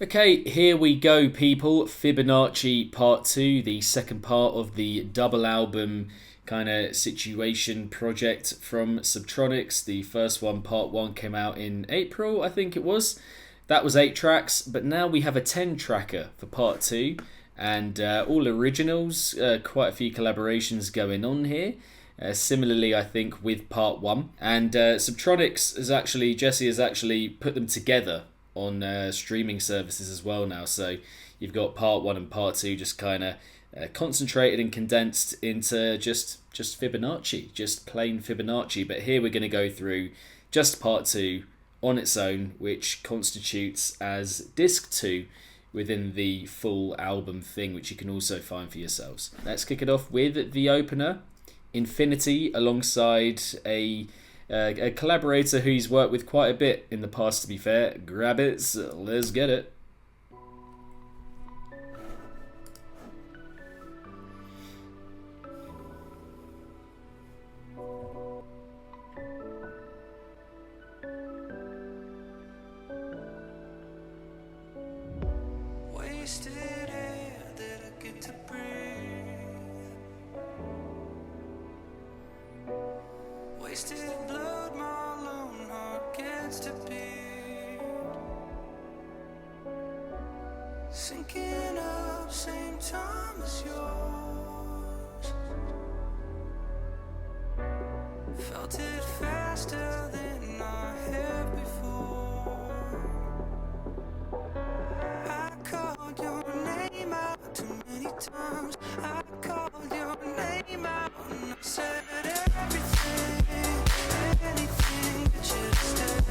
Okay, here we go, people. Fibonacci Part 2, the second part of the double album kind of situation project from Subtronics. The first one, Part 1, came out in April, I think it was. That was 8 tracks, but now we have a 10 tracker for Part 2, and all originals, quite a few collaborations going on here. Similarly, I think, with Part 1. And Subtronics Jesse has actually put them together on streaming services as well now. So you've got Part 1 and Part 2 just kind of concentrated and condensed into just Fibonacci, just plain Fibonacci. But here we're going to go through just Part 2 on its own, which constitutes as Disc 2 within the full album thing, which you can also find for yourselves. Let's kick it off with the opener, Infinity, alongside a collaborator who he's worked with quite a bit in the past, to be fair. Grab it, so let's get it. Wasted air that I get to breathe. Wasted blood, my lone heart gets to beat. Sinking up, same time as yours. Felt it faster than I have before. I called your name out too many times. I called your name out and I said everything, anything but you to stay.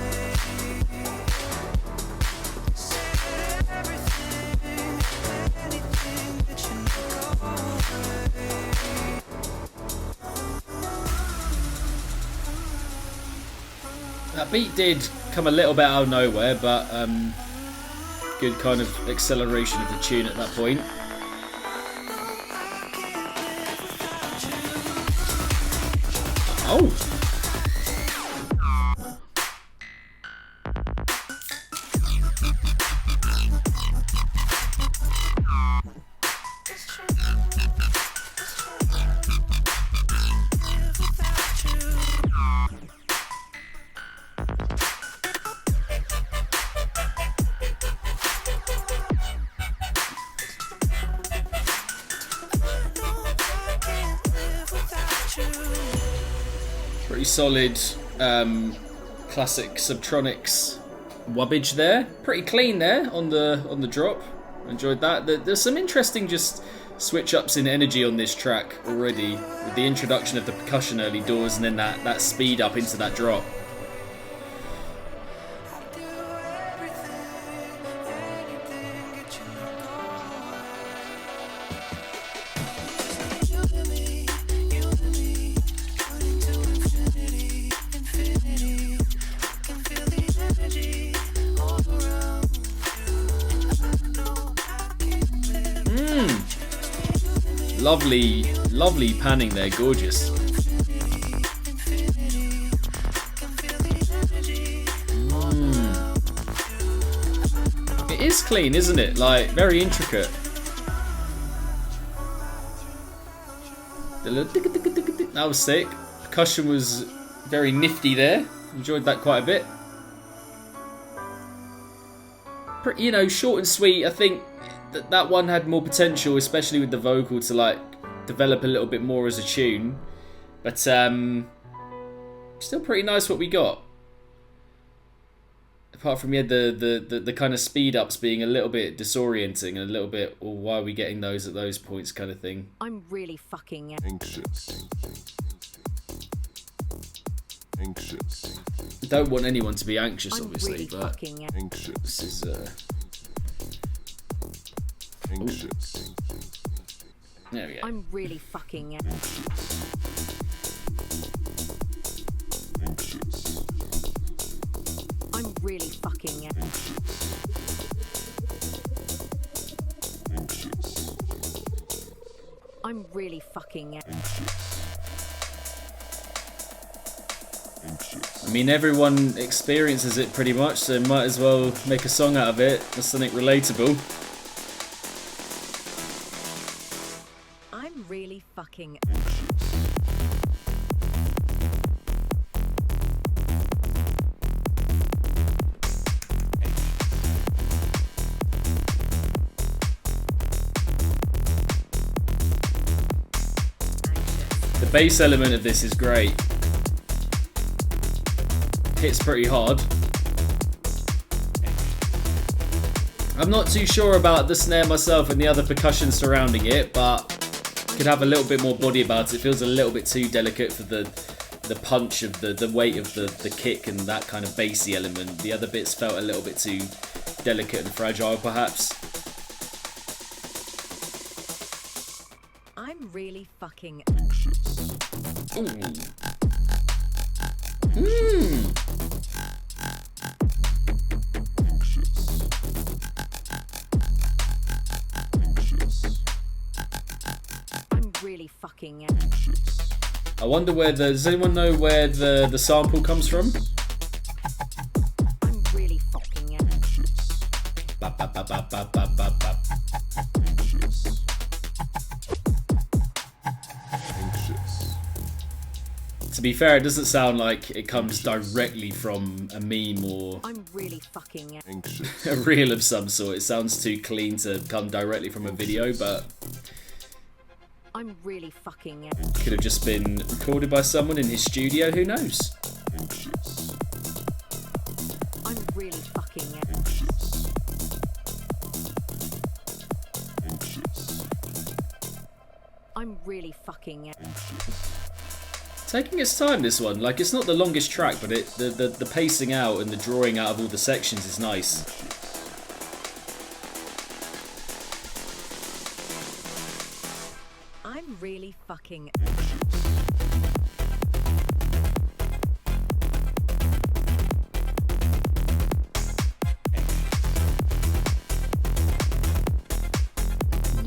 Said everything, anything but you to go away. That beat did come a little bit out of nowhere, but good kind of acceleration of the tune at that point. Oh! Pretty solid classic Subtronics wubbage there. Pretty clean there on the drop. Enjoyed that. There's some interesting just switch ups in energy on this track already, with the introduction of the percussion early doors and then that speed up into that drop. Lovely panning there, gorgeous. It is clean, isn't it? Like, very intricate. That was sick. Percussion was very nifty there. Enjoyed that quite a bit. You know, short and sweet. I think that one had more potential, especially with the vocal, to like develop a little bit more as a tune. But still pretty nice what we got. Apart from the kind of speed ups being a little bit disorienting and a little bit, well, why are we getting those at those points kind of thing. I'm really fucking anxious. Don't want anyone to be anxious, I'm obviously, really but anxious. this is Anxious. there we go. I'm really fucking Anxious. I'm really fucking Anxious. I'm really fucking Anxious. I mean, everyone experiences it pretty much, so might as well make a song out of it. That's something relatable. I'm really fucking. The bass element of this is great. Hits pretty hard. I'm not too sure about the snare myself and the other percussion surrounding it, but could have a little bit more body about it. It feels a little bit too delicate for the punch of the weight of the kick and that kind of bassy element. The other bits felt a little bit too delicate and fragile, perhaps. I'm really fucking. Ooh. I'm really fucking. I wonder where does anyone know where the sample comes from? I'm really fucking. Bap, bap, bap, bap, bap, bap, bap, bap. Anxious. To be fair, it doesn't sound like it comes directly from a meme or I'm really fucking. Anxious. a reel of some sort. It sounds too clean to come directly from a video, but I'm really fucking. could have just been recorded by someone in his studio, who knows? Anxious. I'm really fucking. Anxious. Anxious. I'm really fucking. Taking its time, this one. Like, it's not the longest track, but the pacing out and the drawing out of all the sections is nice. I'm really fucking.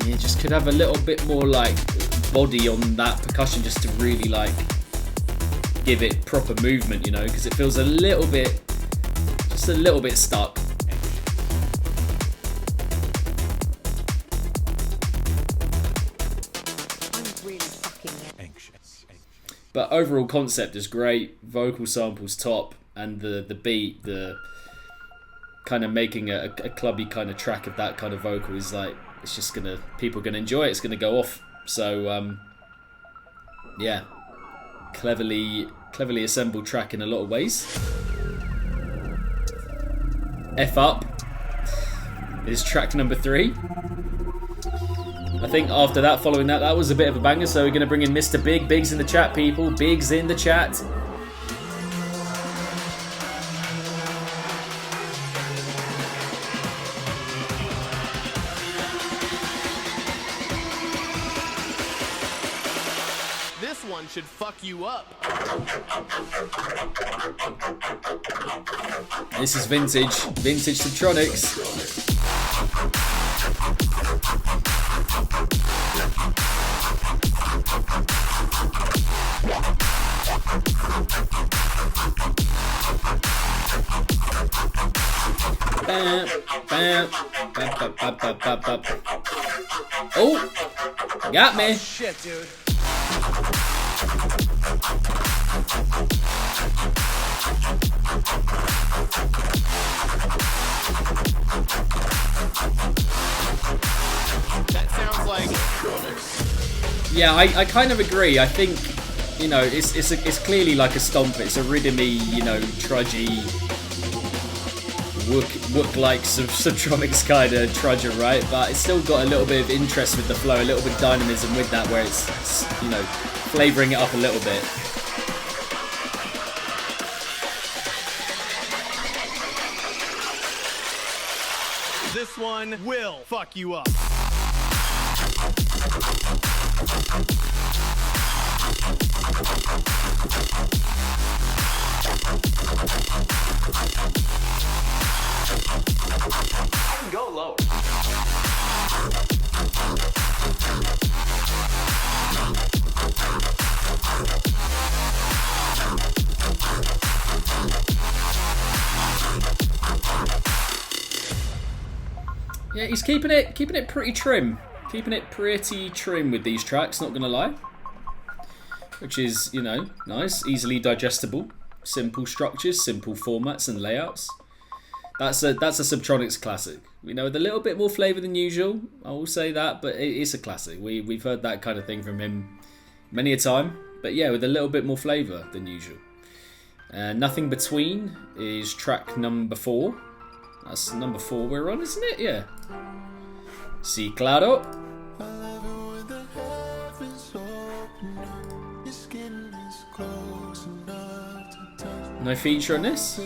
Yeah, just could have a little bit more, like, body on that percussion just to really, like, give it proper movement, you know, because it feels a little bit, just a little bit stuck. I'm really fucking. Anxious. But overall concept is great, vocal samples top, and the beat, the kind of making a clubby kind of track of that kind of vocal is like, it's just gonna, people are gonna enjoy it, it's gonna go off. So yeah, cleverly assembled track in a lot of ways. F Up is track number 3. I think after that, following that, that was a bit of a banger, so we're going to bring in Mr. Big. Big's in the chat, people. Big's in the chat. This one should fuck you up. This is vintage Subtronics. Bam, bam, bam, bam, bam, bam, bam, bam. Oh, got me. Shit, dude. That sounds like. Yeah, I kind of agree. I think, you know, it's clearly like a stomp. It's a rhythmy, you know, trudgy, wook-like Subtronics kind of trudger, right? But it's still got a little bit of interest with the flow, a little bit of dynamism with that, where it's you know, flavouring it up a little bit. This one will fuck you up. Go lower. Yeah, he's keeping it pretty trim. Keeping it pretty trim with these tracks, not gonna lie. Which is, you know, nice, easily digestible, simple structures, simple formats and layouts. That's a Subtronics classic. You know, with a little bit more flavour than usual, I will say that, but it's a classic. We've heard that kind of thing from him many a time, but yeah, with a little bit more flavour than usual. Nothing Between is track number 4. That's number 4 we're on, isn't it? Yeah. Si claro. No feature on this.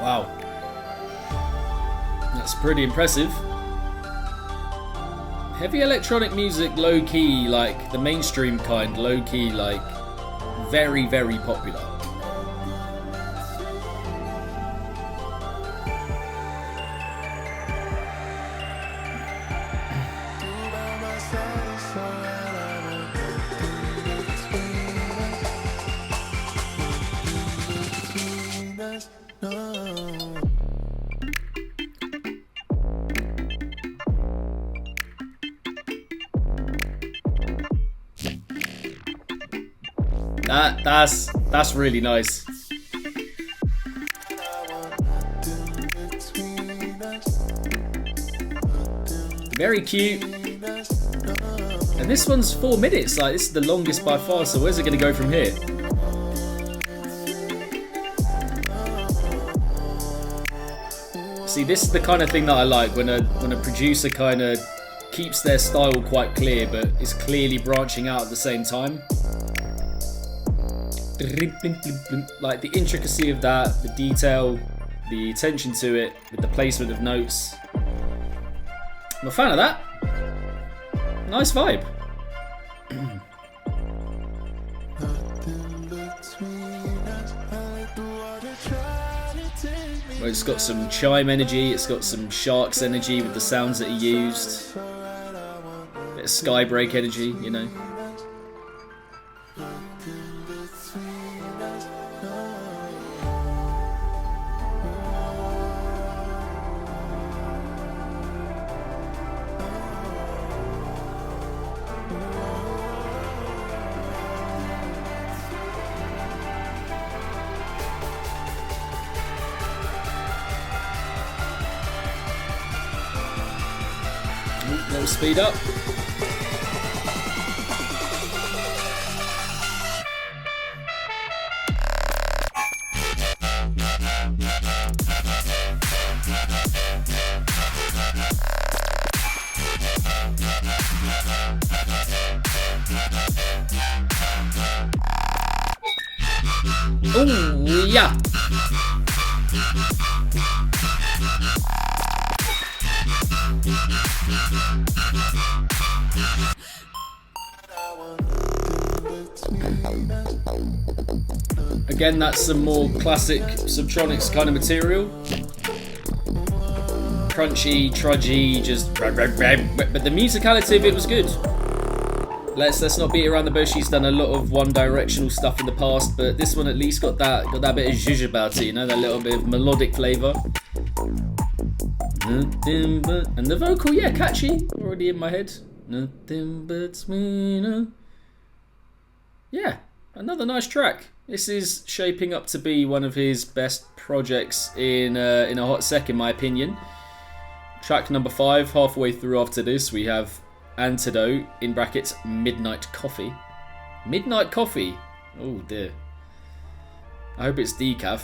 Wow. That's pretty impressive. Heavy electronic music, low-key, like the mainstream kind, low-key, like very, very popular. That's really nice. Very cute. And this one's 4 minutes. Like, this is the longest by far. So where's it going to go from here? See, this is the kind of thing that I like when a producer kind of keeps their style quite clear, but is clearly branching out at the same time. Like the intricacy of that, the detail, the attention to it, with the placement of notes. I'm a fan of that. Nice vibe. Well, it's got some chime energy, it's got some Sharks energy with the sounds that he used. Bit of Skybreak energy, you know. Little speed up. Oh yeah. Again, that's some more classic Subtronics kind of material. Crunchy, trudgy, just but the musicality of it was good. Let's not beat around the bush. He's done a lot of one-directional stuff in the past, but this one at least got that bit of zhuzh about it, you know, that little bit of melodic flavour. And the vocal, yeah, catchy, already in my head. Nothing between us. Yeah, another nice track. This is shaping up to be one of his best projects in a hot sec, in my opinion. Track number 5, halfway through after this, we have Antidote, in brackets, Midnight Coffee. Midnight Coffee? Oh dear. I hope it's decaf.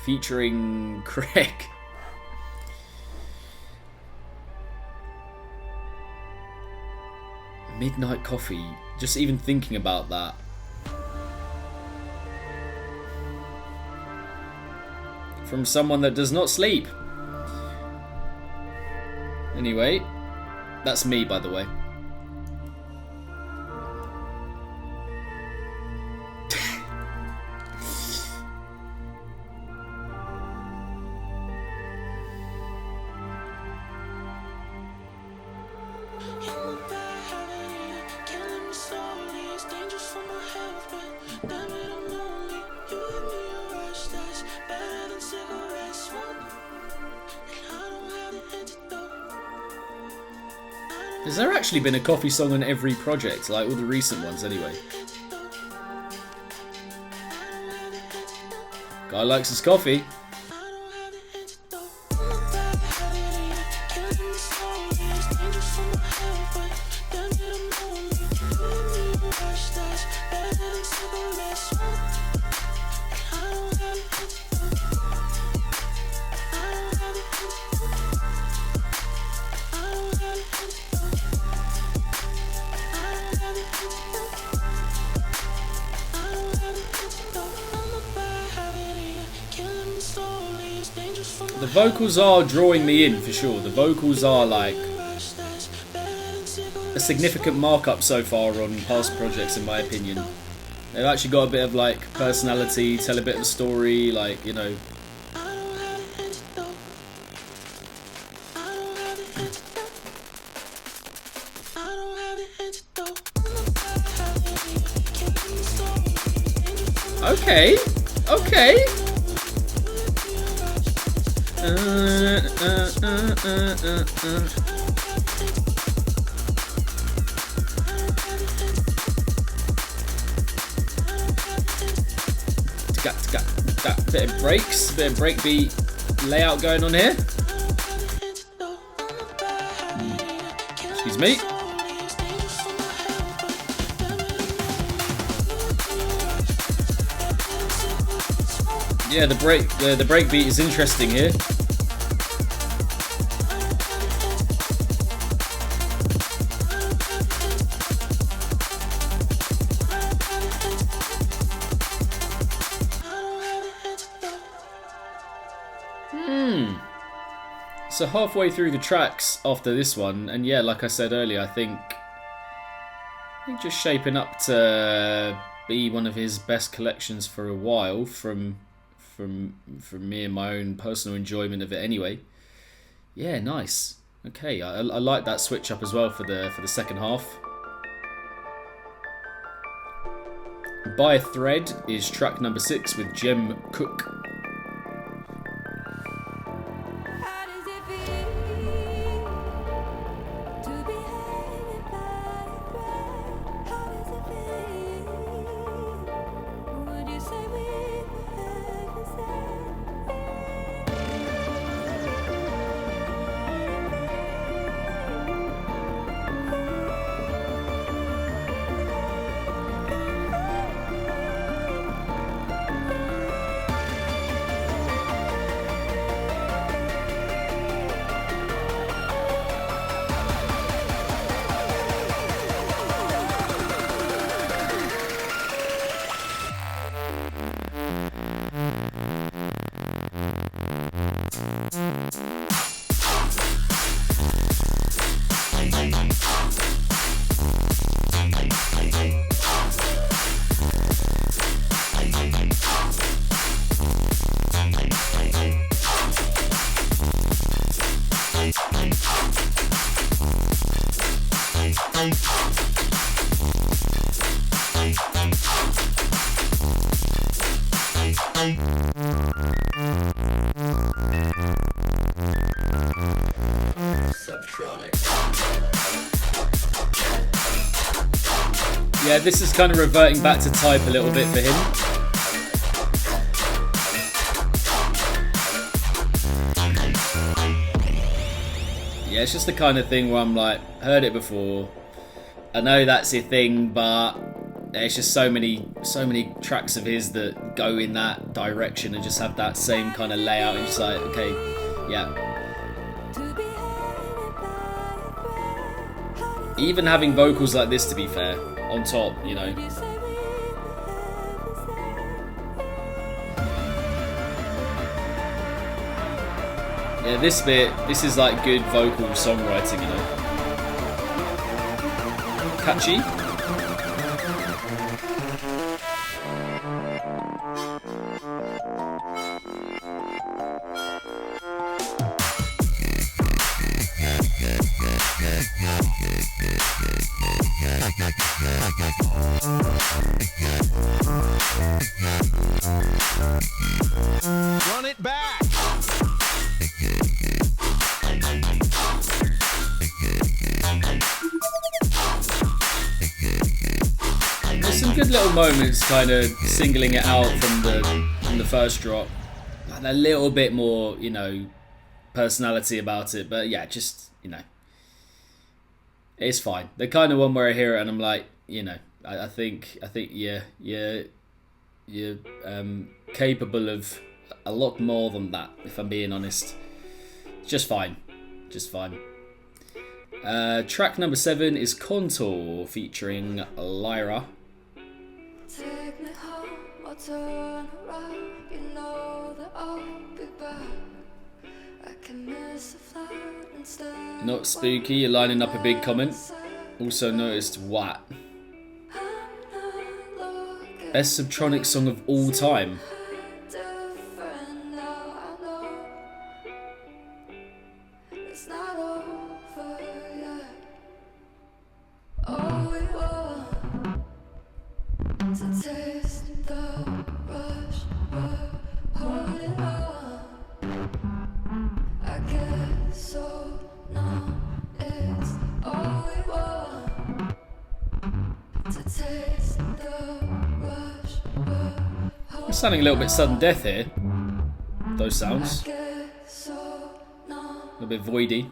Featuring Craig. Midnight Coffee. Just even thinking about that. from someone that does not sleep. Anyway, that's me, by the way. Has there actually been a coffee song on every project, like all the recent ones anyway? Guy likes his coffee. The vocals are drawing me in for sure. The vocals are like a significant markup so far on past projects, in my opinion. They've actually got a bit of like personality, tell a bit of a story, like, you know. Okay, okay. Got bit of breaks, bit of breakbeat layout going on here. Excuse me. Yeah, the breakbeat is interesting here. So halfway through the tracks after this one, and yeah, like I said earlier, I think just shaping up to be one of his best collections for a while, from me and my own personal enjoyment of it anyway. Yeah, nice. Okay, I like that switch up as well for the second half. By a Thread is track number 6 with Jem Cook. How does it feel to be hanging by a thread? How does it feel? Would you say we were heaven Yeah, this is kind of reverting back to type a little bit for him. Yeah, it's just the kind of thing where I'm like, heard it before. I know that's your thing, but there's just so many tracks of his that go in that direction and just have that same kind of layout. And just like, okay, yeah. Even having vocals like this, to be fair, on top, you know. Yeah, this is like good vocal songwriting, you know. Catchy. Run it back. There's some good little moments, kind of singling it out from the first drop, and a little bit more, you know, personality about it. But yeah, just, you know, it's fine. The kind of one where I hear it and I'm like, you know, I think yeah, you're capable of a lot more than that, if I'm being honest. Just fine. Track number 7 is Contour featuring Lyra. Take me home or turn around. You know that I'll be back. I can miss a flight and stay. Not spooky, you're lining up a big comment. Also noticed what? Best Subtronics song of all time. Different now, I know. It's not over yet. All we want to taste the rush, we're holding on. I get so numb. It's all we want to taste the rush, we're It's sounding a little bit sudden death here. Those sounds. get so numb. A little bit voidy.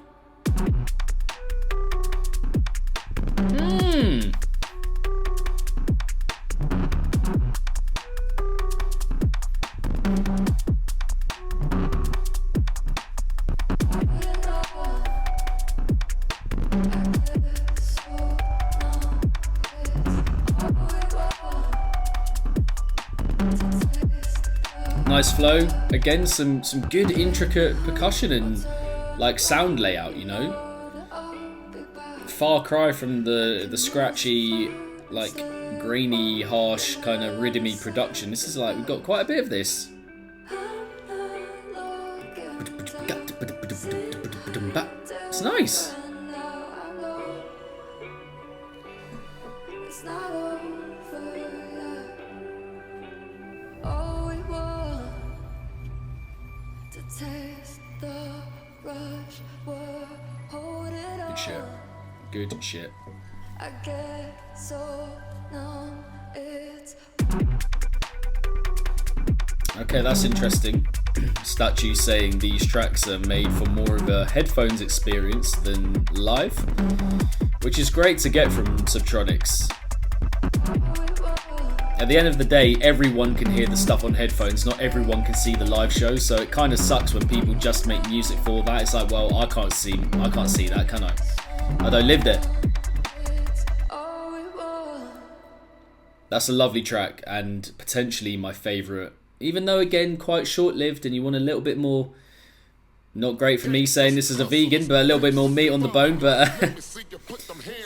Nice flow. Again, some good intricate percussion and like sound layout, you know. Far cry from the scratchy, like grainy, harsh, kind of rhythmy production. This is like, we've got quite a bit of this. It's nice. It's not over yet. All we want to taste the rush, we're holding on. Good shit. Good shit. I get so numb, it's Okay, that's interesting. Statue saying these tracks are made for more of a headphones experience than live, which is great to get from Subtronics. At the end of the day, everyone can hear the stuff on headphones, not everyone can see the live show, so it kind of sucks when people just make music for that. It's like, well, I can't see that, can I? I don't live there. all we want. That's a lovely track and potentially my favourite. Even though, again, quite short-lived and you want a little bit more... Not great for me saying this as a vegan, but a little bit more meat on the bone, but...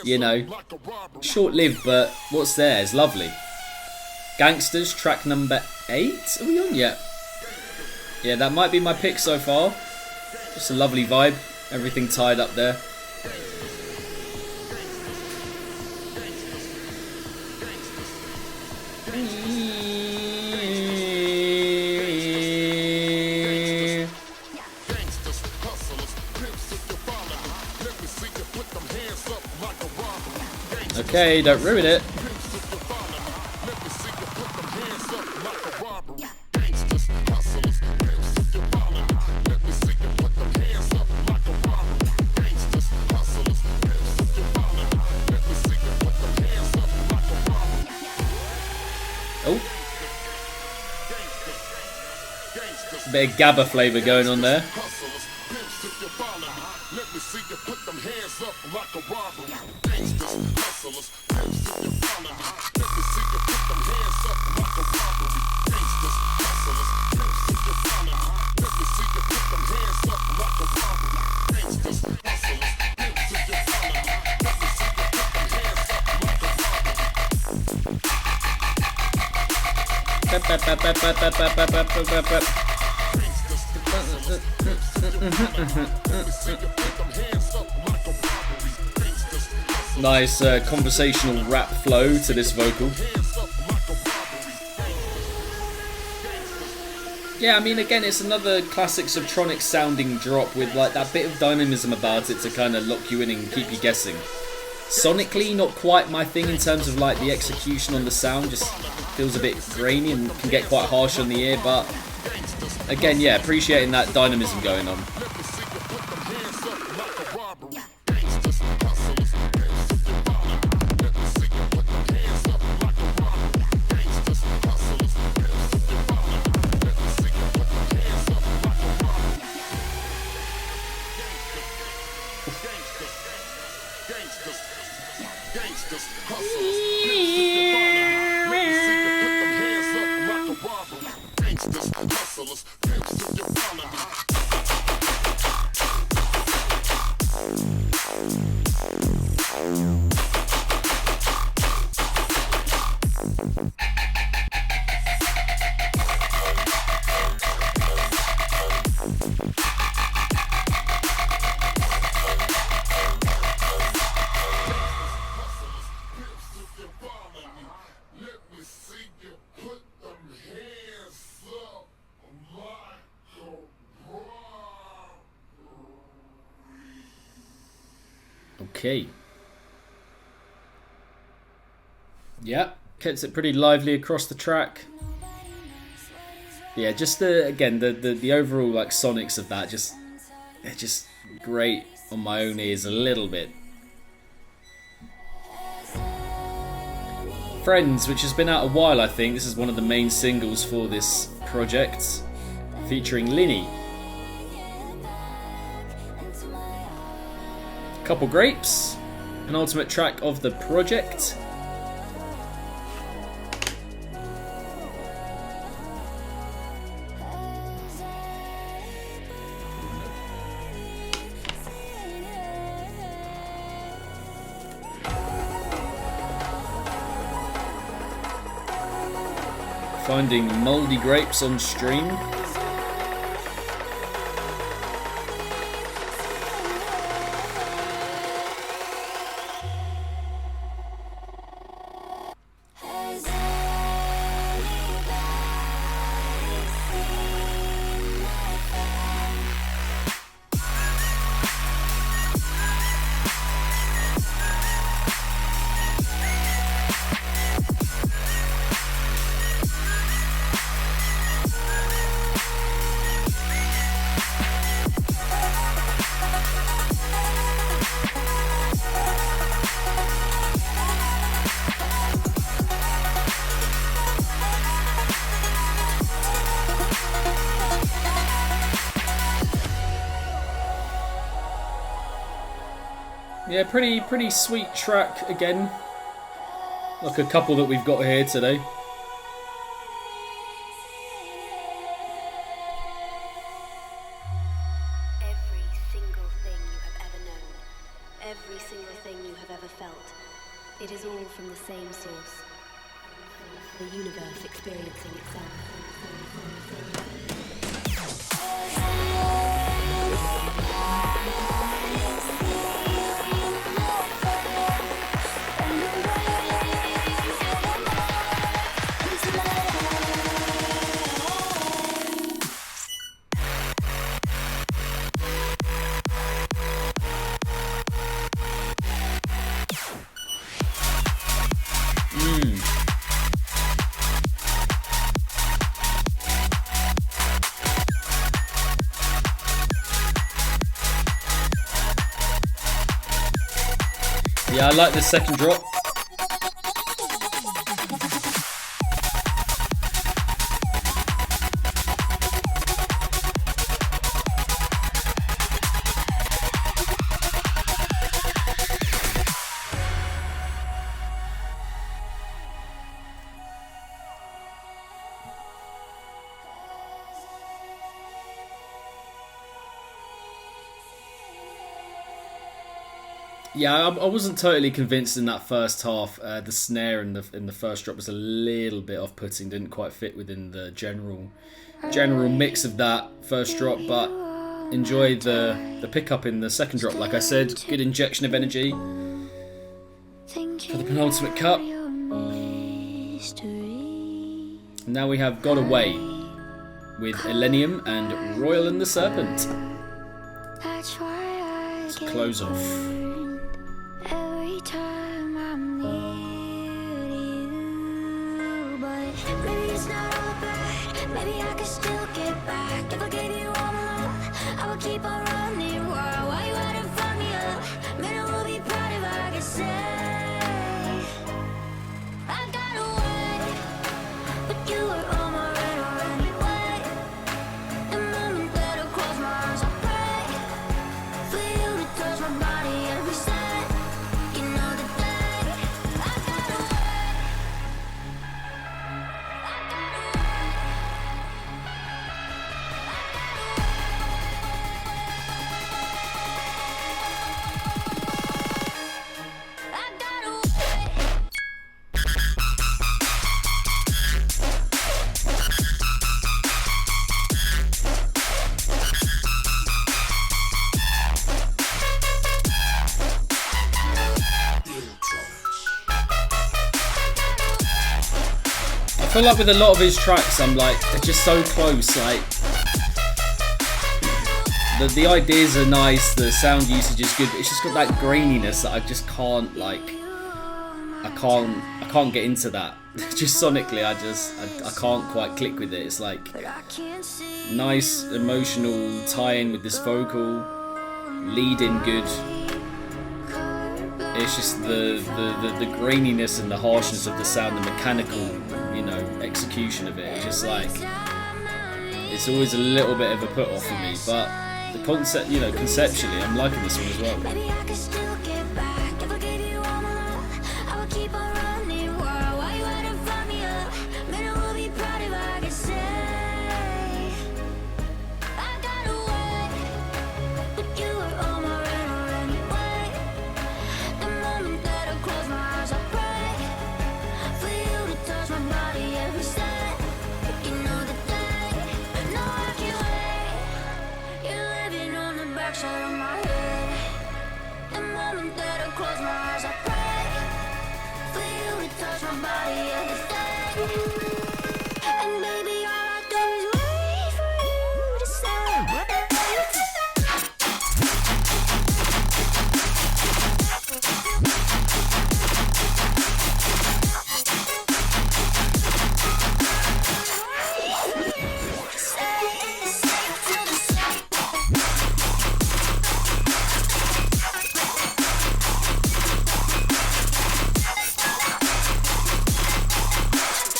you know, short-lived, but what's there is lovely. Gangsters, track number 8? Are we on yet? Yeah, that might be my pick so far. Just a lovely vibe. Everything tied up there. Okay, don't ruin it. Oh. Bit of GABA flavour going on there. Nice conversational rap flow to this vocal. Yeah, I mean, again, it's another classic Subtronics sounding drop with like that bit of dynamism about it to kind of lock you in and keep you guessing. Sonically, not quite my thing in terms of like the execution on the sound, just feels a bit grainy and can get quite harsh on the ear, but again, yeah, appreciating that dynamism going on. Okay. Yeah, keeps it pretty lively across the track. Yeah, just the overall like sonics of that they're just great on my own ears a little bit. Friends, which has been out a while, I think. This is one of the main singles for this project, featuring Linny. Couple Grapes, penultimate track of the project. Finding Mouldy Grapes on stream. Yeah, pretty sweet track again. Like a couple that we've got here today. Every single thing you have ever known, every single thing you have ever felt, it is all from the same source. The universe experiencing itself. Yeah, I like the second drop. Yeah, I wasn't totally convinced in that first half. The snare in the first drop was a little bit off-putting, didn't quite fit within the general mix of that first drop, but enjoyed the pickup in the second drop. Like I said, good injection of energy for the penultimate cut. Now we have Got Away with Elenium and Royal and the Serpent. Let's close off. Every time I'm near you, but maybe it's not all bad. Maybe I can still get back. If I gave you all my love, I would keep on running wild. Why you hiding from me up? Man, I will be proud if I could say I got away, but you were on my radar anyway. The moment that I close my eyes, I pray for you to touch my body every second. You know the day I got away. I got away. I feel like with a lot of his tracks, I'm like, they're just so close. Like, the ideas are nice, the sound usage is good, but it's just got that graininess that I just can't, like, I can't get into that. Just sonically, I can't quite click with it. It's like But I can't see nice emotional tie-in with this vocal, lead in good. It's just the graininess and the harshness of the sound, the mechanical, execution of it. It's just like, it's always a little bit of a put off for me, but the concept, conceptually, I'm liking this one as well. maybe I can still get back. If I gave you all my love, I would keep on running wild. Why you hiding from me up? Man, I will be proud if I could say I got away, but you were on my radar anyway. The moment that I close my eyes, I pray for you to touch my body every second. You know the day, no, I can't wait. You're living on the backside of my head. The moment that I close my eyes, I pray for you to touch my body every day. And baby, all I do is wait for you to say.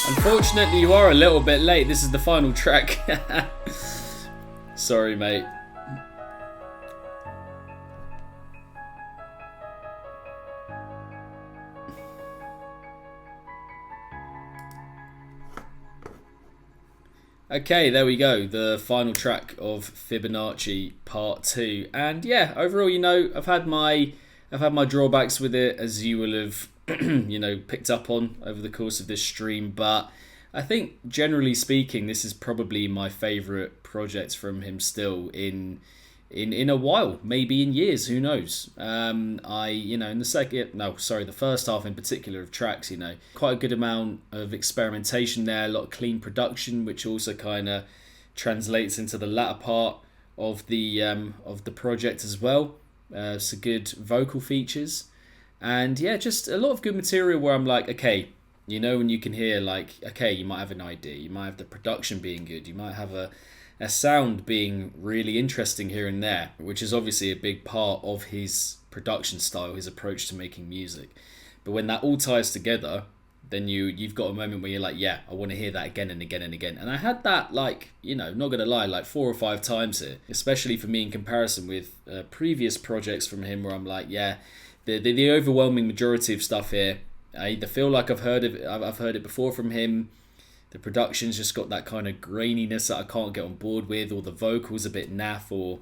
Unfortunately, you are a little bit late. This is the final track. Sorry, mate. Okay, there we go. The final track of Fibonacci Part 2. And yeah, overall, I've had my drawbacks with it, as you will have picked up on over the course of this stream, but I think generally speaking, this is probably my favourite project from him still in a while, maybe in years, who knows. In the first half in particular of tracks, quite a good amount of experimentation there, a lot of clean production, which also kind of translates into the latter part of the project as well. Some good vocal features. And yeah, just a lot of good material where I'm like, okay, when you can hear like, okay, you might have an idea, you might have the production being good, you might have a sound being really interesting here and there, which is obviously a big part of his production style, his approach to making music. But when that all ties together, then you've got a moment where you're like, yeah, I want to hear that again and again and again. And I had that, like, not gonna lie, like 4 or 5 times here, especially for me in comparison with previous projects from him, where I'm like, yeah, the overwhelming majority of stuff here, I either feel like I've heard it before from him. The production's just got that kind of graininess that I can't get on board with, or the vocals a bit naff, or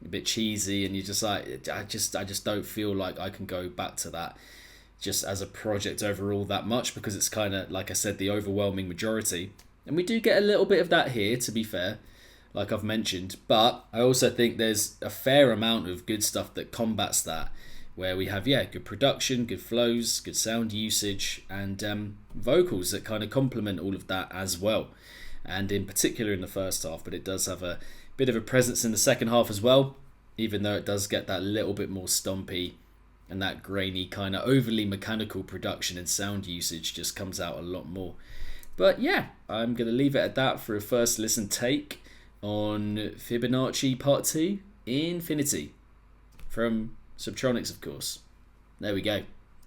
a bit cheesy, and you're just like, I just don't feel like I can go back to that just as a project overall that much, because it's kind of, like I said, the overwhelming majority. And we do get a little bit of that here, to be fair, like I've mentioned. But I also think there's a fair amount of good stuff that combats that, where we have, good production, good flows, good sound usage, and vocals that kind of complement all of that as well. And in particular in the first half, but it does have a bit of a presence in the second half as well, even though it does get that little bit more stompy, and that grainy kind of overly mechanical production and sound usage just comes out a lot more. But yeah, I'm going to leave it at that for a first listen take on Fibonacci Part 2, Infinity, from Subtronics, of course. There we go.